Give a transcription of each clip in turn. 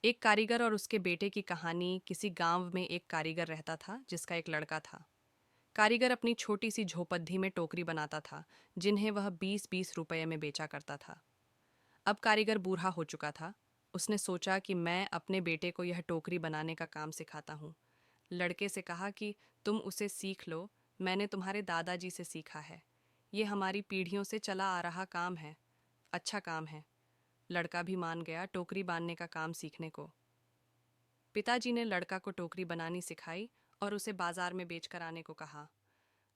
एक कारीगर और उसके बेटे की कहानी। किसी गांव में एक कारीगर रहता था जिसका एक लड़का था। कारीगर अपनी छोटी सी झोपड़ी में टोकरी बनाता था, जिन्हें वह 20-20 रुपए में बेचा करता था। अब कारीगर बूढ़ा हो चुका था। उसने सोचा कि मैं अपने बेटे को यह टोकरी बनाने का काम सिखाता हूँ। लड़के से कहा कि तुम उसे सीख लो, मैंने तुम्हारे दादाजी से सीखा है। ये हमारी पीढ़ियों से चला आ रहा काम है। अच्छा काम है। लड़का भी मान गया टोकरी बांधने का काम सीखने को। पिताजी ने लड़का को टोकरी बनानी सिखाई और उसे बाजार में बेचकर आने को कहा।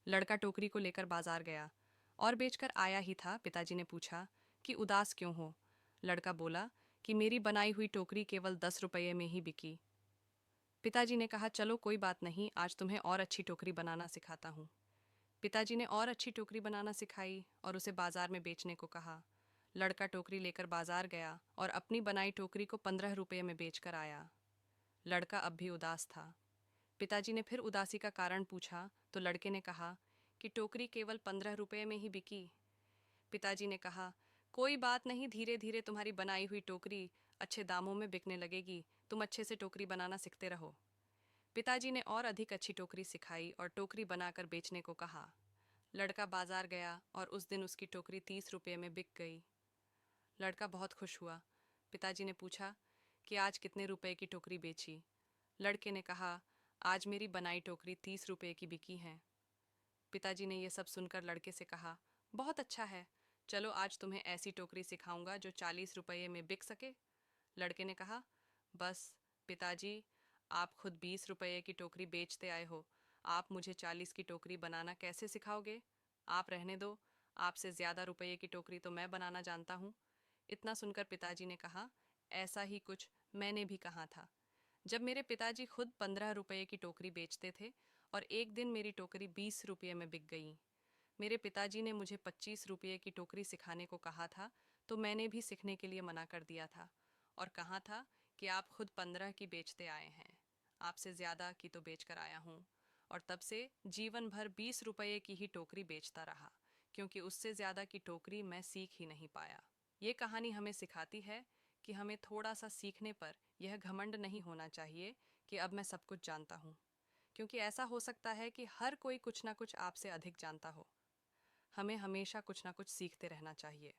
लड़का टोकरी को लेकर बाजार गया और बेचकर आया ही था। पिताजी ने पूछा कि उदास क्यों हो। लड़का बोला कि मेरी बनाई हुई टोकरी केवल 10 रुपये में ही बिकी। पिताजी ने कहा चलो कोई बात नहीं, आज तुम्हें और अच्छी टोकरी बनाना सिखाता हूँ। पिताजी ने और अच्छी टोकरी बनाना सिखाई और उसे बाजार में बेचने को कहा। लड़का टोकरी लेकर बाजार गया और अपनी बनाई टोकरी को 15 रुपये में बेचकर आया। लड़का अब भी उदास था। पिताजी ने फिर उदासी का कारण पूछा तो लड़के ने कहा कि टोकरी केवल 15 रुपये में ही बिकी। पिताजी ने कहा कोई बात नहीं, धीरे धीरे तुम्हारी बनाई हुई टोकरी अच्छे दामों में बिकने लगेगी, तुम अच्छे से टोकरी बनाना सीखते रहो। पिताजी ने और अधिक अच्छी टोकरी सिखाई और टोकरी बनाकर बेचने को कहा। लड़का बाजार गया और उस दिन उसकी टोकरी 30 रुपये में बिक गई। लड़का बहुत खुश हुआ। पिताजी ने पूछा कि आज कितने रुपए की टोकरी बेची। लड़के ने कहा आज मेरी बनाई टोकरी 30 रुपये की बिकी है। पिताजी ने यह सब सुनकर लड़के से कहा बहुत अच्छा है, चलो आज तुम्हें ऐसी टोकरी सिखाऊंगा जो 40 रुपये में बिक सके। लड़के ने कहा बस पिताजी, आप खुद 20 रुपये की टोकरी बेचते आए हो, आप मुझे 40 की टोकरी बनाना कैसे सिखाओगे। आप रहने दो, आपसे ज़्यादा रुपये की टोकरी तो मैं बनाना जानता हूँ। इतना सुनकर पिताजी ने कहा ऐसा ही कुछ मैंने भी कहा था, जब मेरे पिताजी खुद 15 रुपये की टोकरी बेचते थे और एक दिन मेरी टोकरी 20 रुपये में बिक गई। मेरे पिताजी ने मुझे 25 रुपये की टोकरी सिखाने को कहा था, तो मैंने भी सीखने के लिए मना कर दिया था और कहा था कि आप खुद 15 की बेचते आए हैं, आपसे ज़्यादा की तो बेच कर आया हूँ। और तब से जीवन भर 20 रुपये की ही टोकरी बेचता रहा, क्योंकि उससे ज़्यादा की टोकरी मैं सीख ही नहीं पाया। ये कहानी हमें सिखाती है कि हमें थोड़ा सा सीखने पर यह घमंड नहीं होना चाहिए कि अब मैं सब कुछ जानता हूँ, क्योंकि ऐसा हो सकता है कि हर कोई कुछ ना कुछ आपसे अधिक जानता हो। हमें हमेशा कुछ ना कुछ सीखते रहना चाहिए।